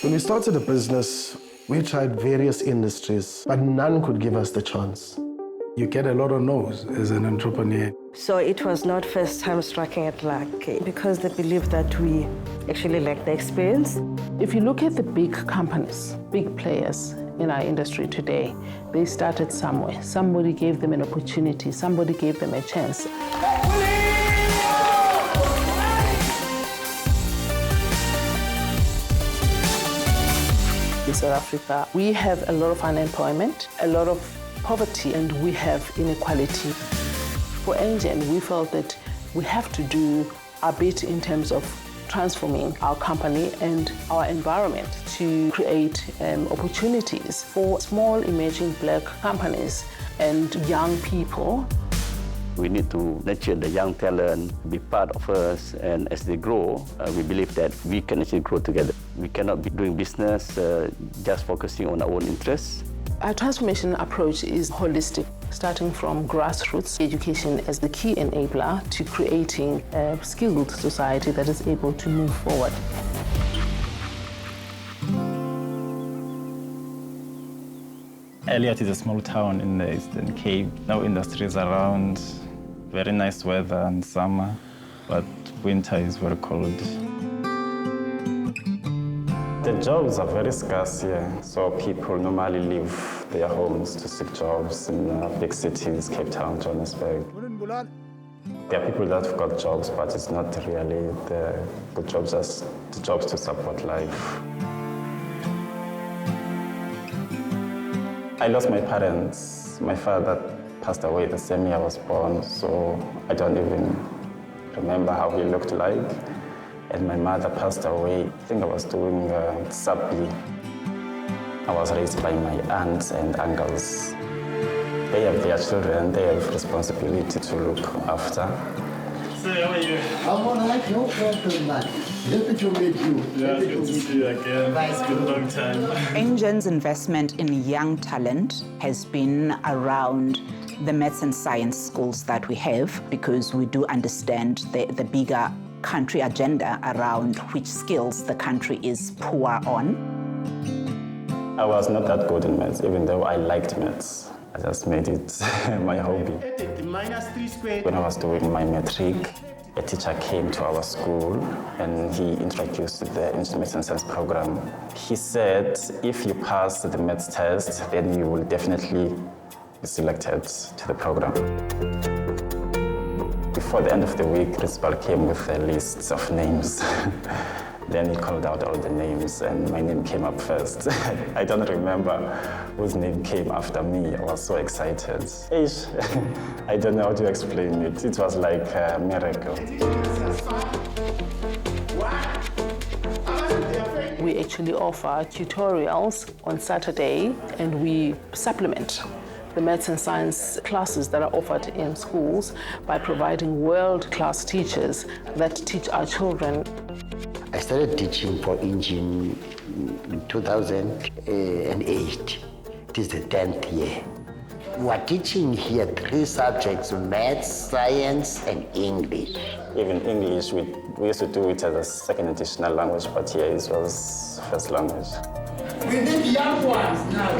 When we started the business, we tried various industries, but none could give us the chance. You get a lot of no's as an entrepreneur. So it was not first time striking at luck because they believe that we actually lack the experience. If you look at the big companies, big players in our industry today, they started somewhere. Somebody gave them an opportunity, somebody gave them a chance. In South Africa, we have a lot of unemployment, a lot of poverty, and we have inequality. For Engen, we felt that we have to do a bit in terms of transforming our company and our environment to create opportunities for small emerging black companies and young people. We need to nurture the young talent, be part of us, and as they grow, we believe that we can actually grow together. We cannot be doing business just focusing on our own interests. Our transformation approach is holistic, starting from grassroots education as the key enabler to creating a skilled society that is able to move forward. Elliot is a small town in the Eastern Cape. No industries around, very nice weather in summer, but winter is very cold. The jobs are very scarce here, so people normally leave their homes to seek jobs in big cities, Cape Town, Johannesburg. There are people that have got jobs, but it's not really the good jobs, just the jobs to support life. I lost my parents. My father passed away the same year I was born, so I don't even remember how he looked like. And my mother passed away. I think I was doing sub-B. I was raised by my aunts and uncles. They have their children, they have responsibility to look after. So how are you? I'm all right, no problem, man. Happy to meet you. Yeah, good to see you again. It's been a long time. Engen's investment in young talent has been around the maths and science schools that we have, because we do understand the bigger country agenda around which skills the country is poor on. I was not that good in maths, even though I liked maths. I just made it my hobby. When I was doing my matric, a teacher came to our school and he introduced the Maths and Science program. He said, if you pass the maths test, then you will definitely be selected to the program. Before the end of the week, principal came with a list of names. Then he called out all the names and my name came up first. I don't remember whose name came after me. I was so excited. I don't know how to explain it. It was like a miracle. We actually offer tutorials on Saturday and we supplement the maths and science classes that are offered in schools by providing world-class teachers that teach our children. I started teaching for Engen in 2008. It is the 10th year. We are teaching here 3 subjects, maths, science, and English. Even English, we used to do it as a second additional language, but here it was first language. We need young ones now.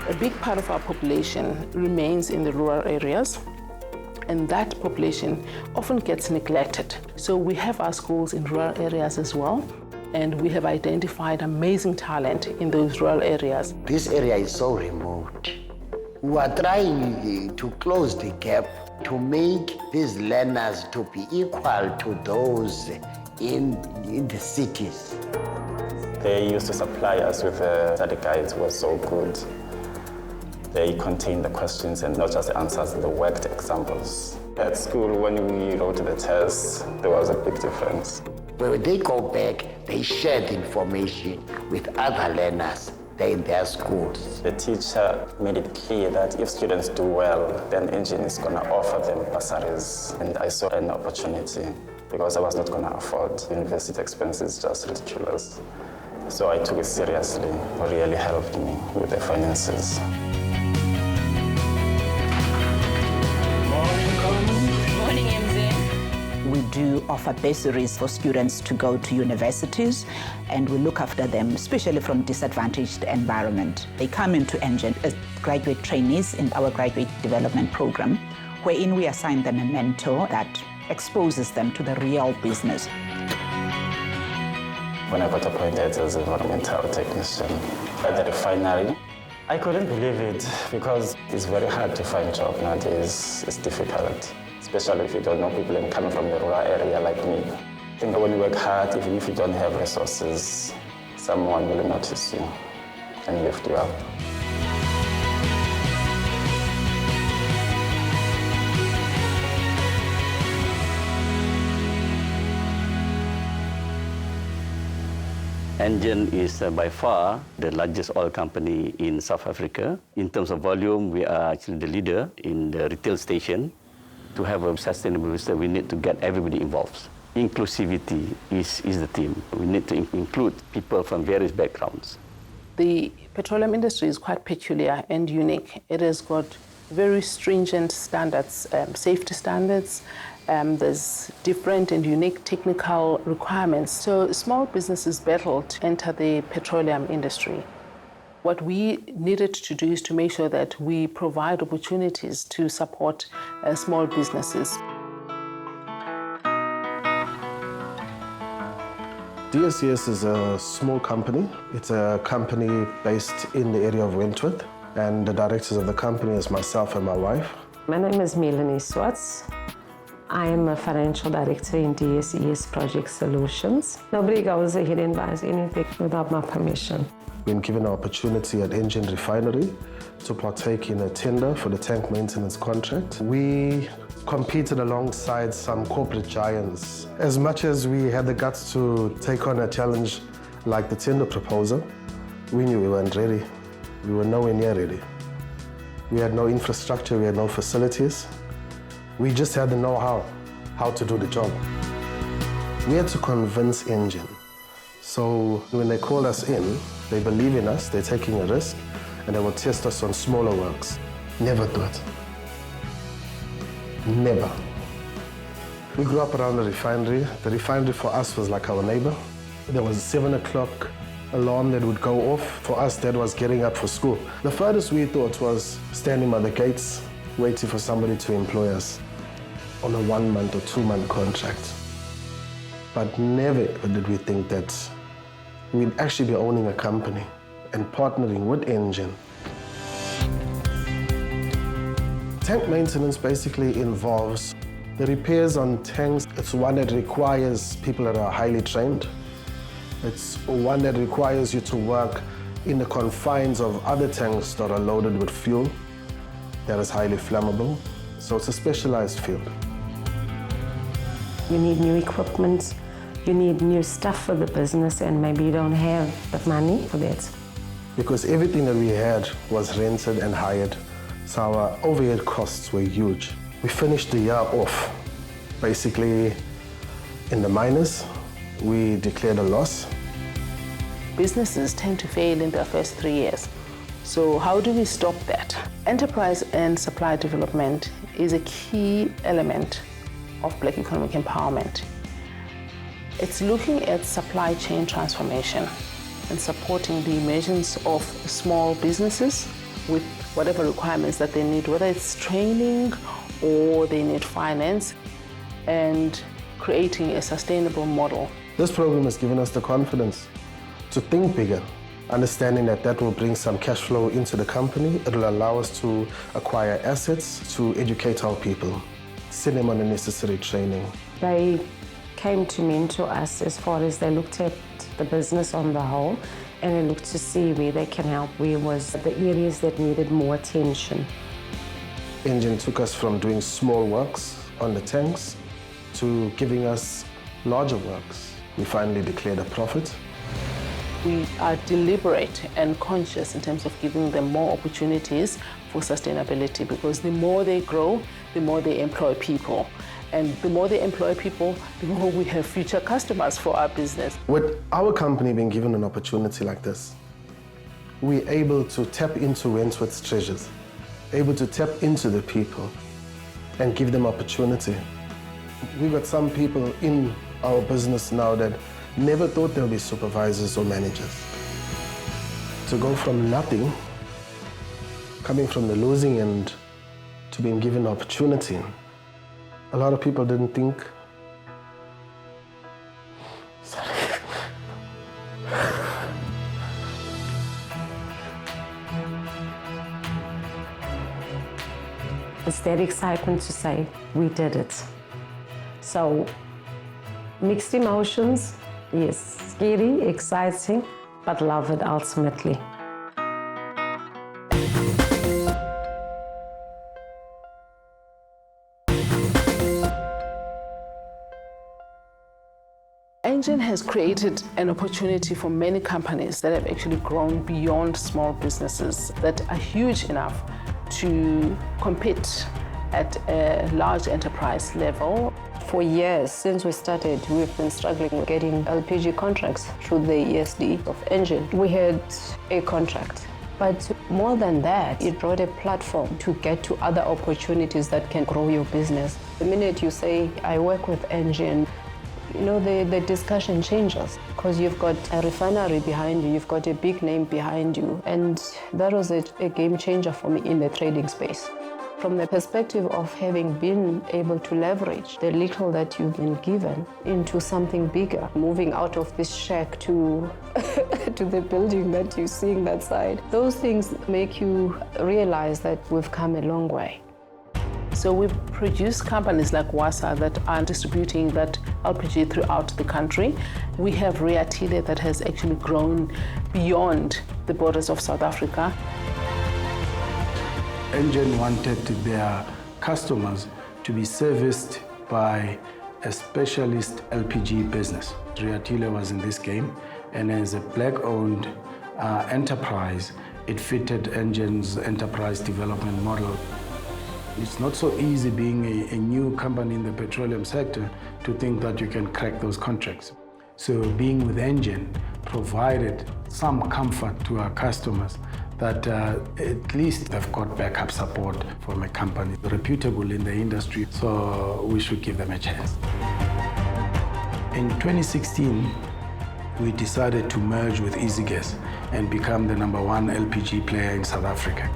A big part of our population remains in the rural areas, and that population often gets neglected. So we have our schools in rural areas as well, and we have identified amazing talent in those rural areas. This area is so remote. We are trying to close the gap to make these learners to be equal to those in the cities. They used to supply us with study guides, were so good. They contained the questions and not just the answers, the worked examples. At school, when we wrote the tests, there was a big difference. When they go back, they share the information with other learners in their schools. The teacher made it clear that if students do well, then Engen is going to offer them bursaries. And I saw an opportunity because I was not going to afford university expenses, just ridiculous. So I took it seriously. It really helped me with the finances. do offer bursaries for students to go to universities, and we look after them, especially from disadvantaged environment. They come into Engen as graduate trainees in our graduate development program, wherein we assign them a mentor that exposes them to the real business. When I got appointed as environmental technician at the refinery, I couldn't believe it because it's very hard to find a job nowadays. It's difficult, especially if you don't know people and coming from the rural area like me. I think when you work hard, even if you don't have resources, someone will notice you and lift you up. Engen is by far the largest oil company in South Africa. In terms of volume, we are actually the leader in the retail station. To have a sustainable business, we need to get everybody involved. Inclusivity is the theme. We need to include people from various backgrounds. The petroleum industry is quite peculiar and unique. It has got very stringent standards, safety standards. There's different and unique technical requirements. So small businesses battle to enter the petroleum industry. What we needed to do is to make sure that we provide opportunities to support small businesses. DSES is a small company. It's a company based in the area of Wentworth, and the directors of the company is myself and my wife. My name is Melanie Swartz. I am a financial director in DSES Project Solutions. Nobody goes ahead and buys anything without my permission. Been given an opportunity at Engen Refinery to partake in a tender for the tank maintenance contract. We competed alongside some corporate giants. As much as we had the guts to take on a challenge like the tender proposal, we knew we weren't ready. We were nowhere near ready. We had no infrastructure, we had no facilities. We just had the know-how, how to do the job. We had to convince Engen. So when they called us in, they believe in us, they're taking a risk, and they will test us on smaller works. Never do it. Never. We grew up around the refinery. The refinery for us was like our neighbor. There was a 7 o'clock alarm that would go off. For us, that was getting up for school. The furthest we thought was standing by the gates, waiting for somebody to employ us on a 1 month or 2 month contract. But never did we think that we'd actually be owning a company and partnering with Engen. Tank maintenance basically involves the repairs on tanks. It's one that requires people that are highly trained. It's one that requires you to work in the confines of other tanks that are loaded with fuel that is highly flammable. So it's a specialized field. You need new equipment, you need new stuff for the business, and maybe you don't have the money for that. Because everything that we had was rented and hired, so our overhead costs were huge. We finished the year off basically in the minus. We declared a loss. Businesses tend to fail in their first 3 years. So how do we stop that? Enterprise and supply development is a key element of Black economic empowerment. It's looking at supply chain transformation and supporting the emergence of small businesses with whatever requirements that they need, whether it's training or they need finance, and creating a sustainable model. This program has given us the confidence to think bigger, understanding that that will bring some cash flow into the company. It will allow us to acquire assets, to educate our people, send them on the necessary training. They came to mentor us as far as they looked at the business on the whole, and they looked to see where they can help, where was the areas that needed more attention. Engen took us from doing small works on the tanks to giving us larger works. We finally declared a profit. We are deliberate and conscious in terms of giving them more opportunities for sustainability, because the more they grow, the more they employ people. And the more they employ people, the more we have future customers for our business. With our company being given an opportunity like this, we're able to tap into Wentworth's treasures, able to tap into the people and give them opportunity. We got some people in our business now that never thought they'll be supervisors or managers. To go from nothing, coming from the losing end, to being given opportunity. A lot of people didn't think. Sorry. It's that excitement to say, we did it. So, mixed emotions, yes, scary, exciting, but love it ultimately. Engen has created an opportunity for many companies that have actually grown beyond small businesses that are huge enough to compete at a large enterprise level. For years, since we started, we've been struggling with getting LPG contracts through the ESD of Engen. We had a contract, but more than that, it brought a platform to get to other opportunities that can grow your business. The minute you say, I work with Engen, you know, the discussion changes because you've got a refinery behind you, you've got a big name behind you, and that was a game changer for me in the trading space. From the perspective of having been able to leverage the little that you've been given into something bigger, moving out of this shack to, to the building that you're seeing that side, those things make you realize that we've come a long way. So we produce companies like Wasa that are distributing that LPG throughout the country. We have Ria Tile that has actually grown beyond the borders of South Africa. Engen wanted their customers to be serviced by a specialist LPG business. Ria Tile was in this game, and as a black-owned enterprise, it fitted Engen's enterprise development model. It's not so easy being a new company in the petroleum sector to think that you can crack those contracts. So being with Engen provided some comfort to our customers that at least they've got backup support from a company reputable in the industry, so we should give them a chance. In 2016, we decided to merge with EasyGas and become the #1 LPG player in South Africa.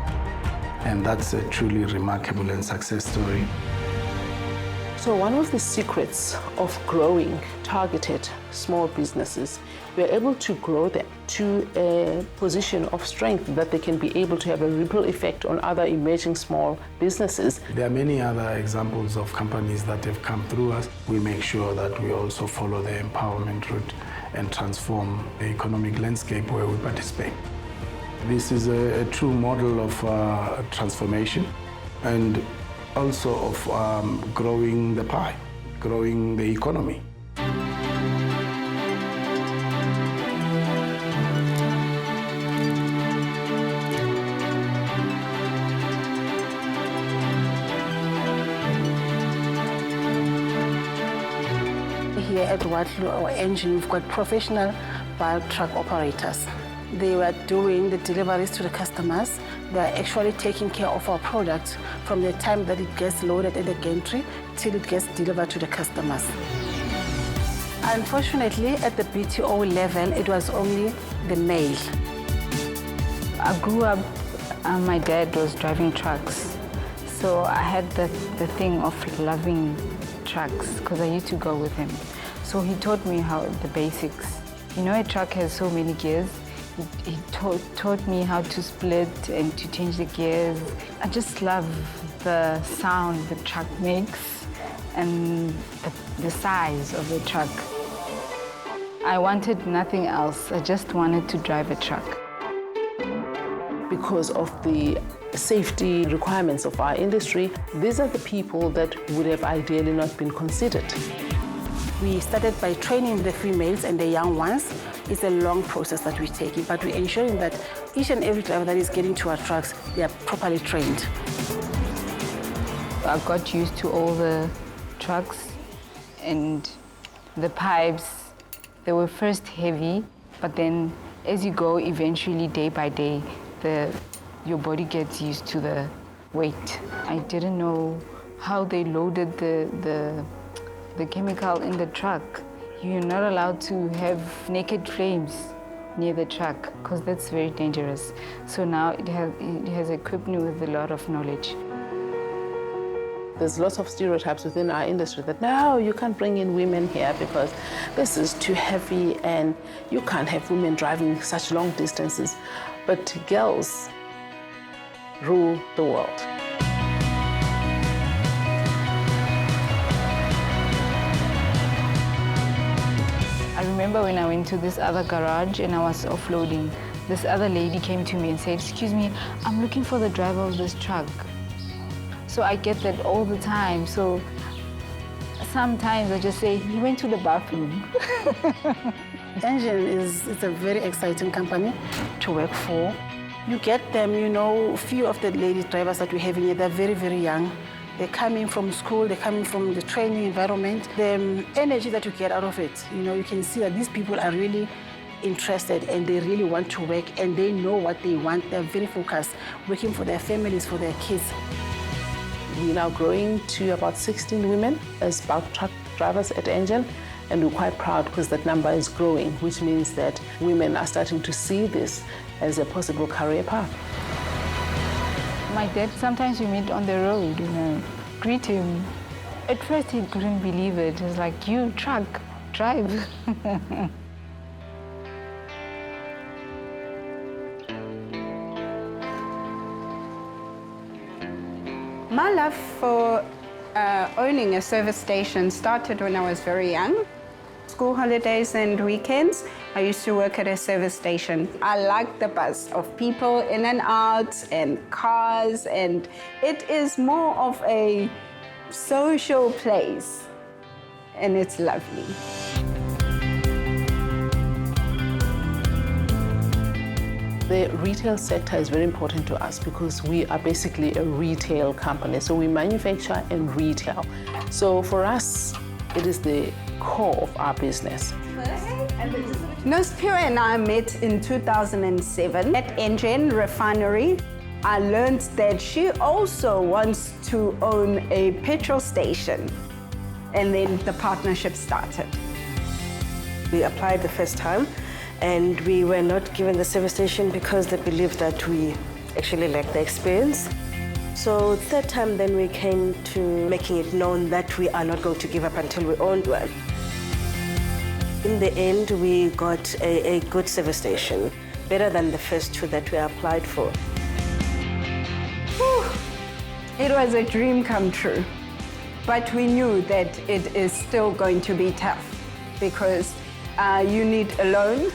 And that's a truly remarkable and success story. So one of the secrets of growing targeted small businesses, we're able to grow them to a position of strength that they can be able to have a ripple effect on other emerging small businesses. There are many other examples of companies that have come through us. We make sure that we also follow the empowerment route and transform the economic landscape where we participate. This is a true model of transformation and also of growing the pie, growing the economy. Here at Watlu or Engen, we've got professional bulk truck operators. They were doing the deliveries to the customers. They're actually taking care of our products from the time that it gets loaded at the gantry till it gets delivered to the customers. Unfortunately, at the BTO level, it was only the male. I grew up, my dad was driving trucks. So I had the thing of loving trucks because I used to go with him. So he taught me how the basics. You know, a truck has so many gears. He taught me how to split and to change the gears. I just love the sound the truck makes and the size of the truck. I wanted nothing else. I just wanted to drive a truck. Because of the safety requirements of our industry, these are the people that would have ideally not been considered. We started by training the females and the young ones. It's a long process that we're taking, but we're ensuring that each and every driver that is getting to our trucks, they are properly trained. I got used to all the trucks and the pipes. They were first heavy, but then as you go, eventually day by day, your body gets used to the weight. I didn't know how they loaded the the chemical in the truck, you're not allowed to have naked flames near the truck because that's very dangerous. So now it has equipped me with a lot of knowledge. There's lots of stereotypes within our industry that, no, you can't bring in women here because this is too heavy and you can't have women driving such long distances. But girls rule the world. I remember when I went to this other garage and I was offloading, this other lady came to me and said, excuse me, I'm looking for the driver of this truck. So I get that all the time. So sometimes I just say, he went to the bathroom. Engen is a very exciting company to work for. You get them, you know, a few of the lady drivers that we're having here, they're very, very young. They're coming from school, they're coming from the training environment. The energy that you get out of it, you know, you can see that these people are really interested and they really want to work and they know what they want. They're very focused, working for their families, for their kids. We're now growing to about 16 women as bulk truck drivers at Engen, and we're quite proud because that number is growing, which means that women are starting to see this as a possible career path. My dad, sometimes we meet on the road, you know, greet him. At first he couldn't believe it. He was like, you truck, drive. My love for owning a service station started when I was very young. School holidays and weekends, I used to work at a service station. I like the buzz of people in and out and cars, and it is more of a social place, and it's lovely. The retail sector is very important to us because we are basically a retail company. So we manufacture and retail. So for us, it is the core of our business. Nurse Pure and I met in 2007 at Engen Refinery. I learned that she also wants to own a petrol station, and then the partnership started. We applied the first time and we were not given the service station because they believed that we actually lacked the experience. So third time then we came to making it known that we are not going to give up until we owned one. In the end, we got a good service station, better than the first two that we applied for. Whew. It was a dream come true, but we knew that it is still going to be tough because you need a loan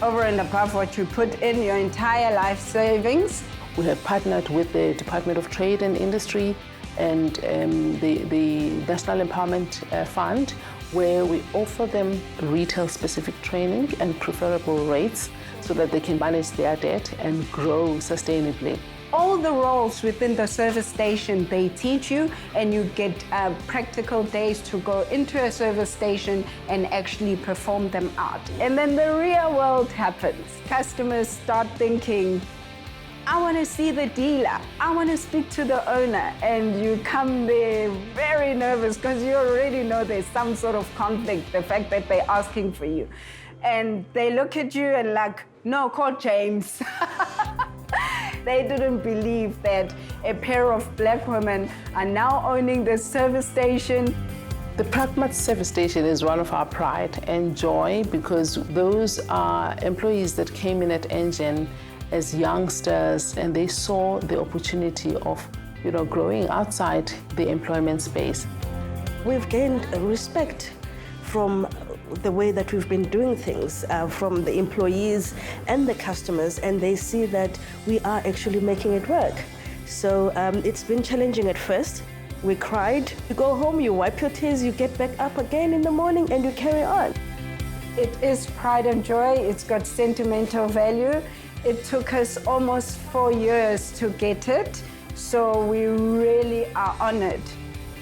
over and above what you put in your entire life savings. We have partnered with the Department of Trade and Industry and the National Empowerment Fund, where we offer them retail-specific training and preferable rates so that they can manage their debt and grow sustainably. All the roles within the service station, they teach you, and you get practical days to go into a service station and actually perform them out. And then the real world happens. Customers start thinking, I want to see the dealer, I want to speak to the owner, and you come there very nervous because you already know there's some sort of conflict, the fact that they're asking for you. And they look at you and like, no, call James. They didn't believe that a pair of black women are now owning the service station. The Pragmat service station is one of our pride and joy because those are employees that came in at Engen as youngsters and they saw the opportunity of, growing outside the employment space. We've gained respect from the way that we've been doing things from the employees and the customers, and they see that we are actually making it work. So it's been challenging at first. We cried. You go home, you wipe your tears, you get back up again in the morning and you carry on. It is pride and joy. It's got sentimental value. It took us almost 4 years to get it, so we really are honored.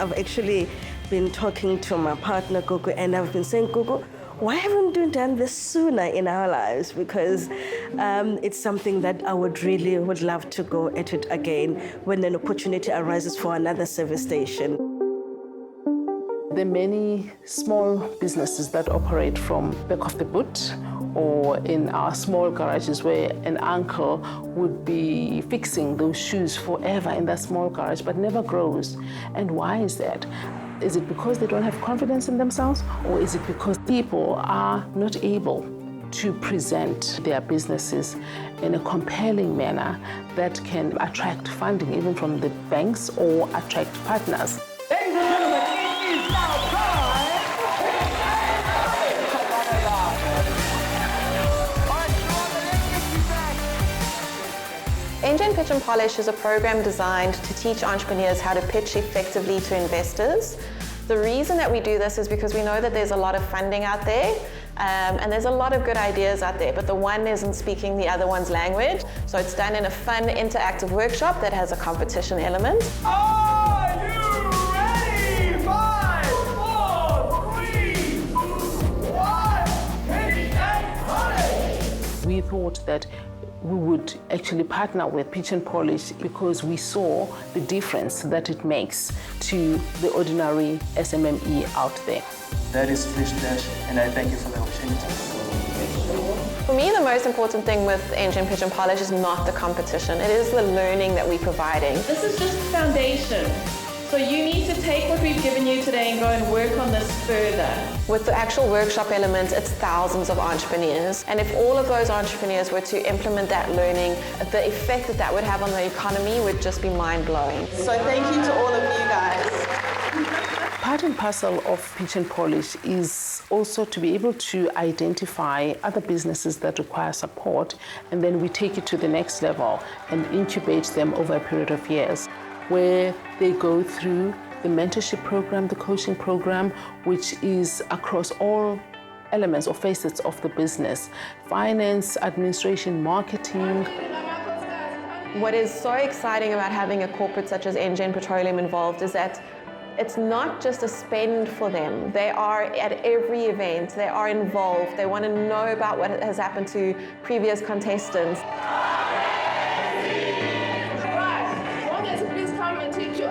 I've actually been talking to my partner, Gugu, and I've been saying, Gugu, why haven't we done this sooner in our lives? Because it's something that I would love to go at it again when an opportunity arises for another service station. There are many small businesses that operate from back of the boot or in our small garages where an uncle would be fixing those shoes forever in that small garage but never grows. And why is that? Is it because they don't have confidence in themselves, or is it because people are not able to present their businesses in a compelling manner that can attract funding even from the banks or attract partners? Ladies and gentlemen, it is now time. Engen Pitch and Polish is a program designed to teach entrepreneurs how to pitch effectively to investors. The reason that we do this is because we know that there's a lot of funding out there, and there's a lot of good ideas out there, but the one isn't speaking the other one's language. So it's done in a fun, interactive workshop that has a competition element. Are you ready? 5, 4, 3, 2, 1, pitch and polish! We thought that we would actually partner with Pitch and Polish because we saw the difference that it makes to the ordinary SMME out there. That is Fish Dash, and I thank you for the opportunity. For me, the most important thing with Engen Pitch and Polish is not the competition. It is the learning that we're providing. This is just the foundation. So you need to take what we've given you today and go and work on this further. With the actual workshop element, it's thousands of entrepreneurs. And if all of those entrepreneurs were to implement that learning, the effect that that would have on the economy would just be mind-blowing. So thank you to all of you guys. Part and parcel of Pitch and Polish is also to be able to identify other businesses that require support, and then we take it to the next level and incubate them over a period of years, where they go through the mentorship program, the coaching program, which is across all elements or facets of the business: finance, administration, marketing. What is so exciting about having a corporate such as Engen Petroleum involved is that it's not just a spend for them. They are at every event, they are involved, they want to know about what has happened to previous contestants. Please come and teach you.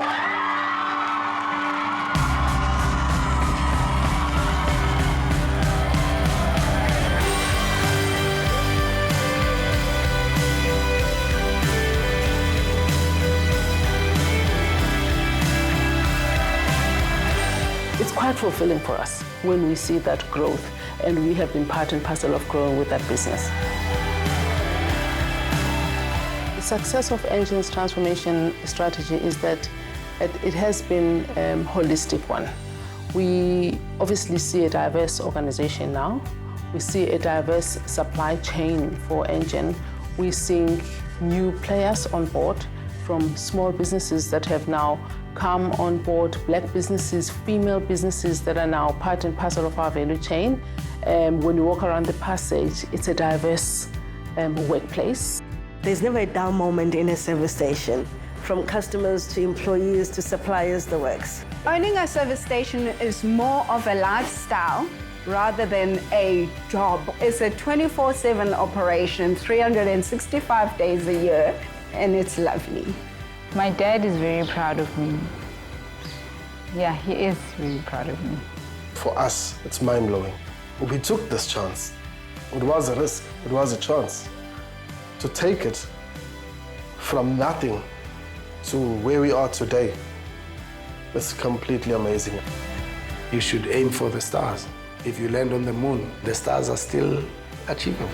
It's quite fulfilling for us when we see that growth, and we have been part and parcel of growing with that business. The success of Engen's transformation strategy is that it has been a holistic one. We obviously see a diverse organization now. We see a diverse supply chain for Engen. We're seeing new players on board, from small businesses that have now come on board, black businesses, female businesses that are now part and parcel of our value chain. When you walk around the passage, it's a diverse workplace. There's never a dull moment in a service station. From customers to employees to suppliers, the works. Owning a service station is more of a lifestyle rather than a job. It's a 24/7 operation, 365 days a year, and it's lovely. My dad is very proud of me. Yeah, he is really proud of me. For us, it's mind-blowing. We took this chance. It was a risk, it was a chance. To take it from nothing to where we are today, it's completely amazing. You should aim for the stars. If you land on the moon, the stars are still achievable.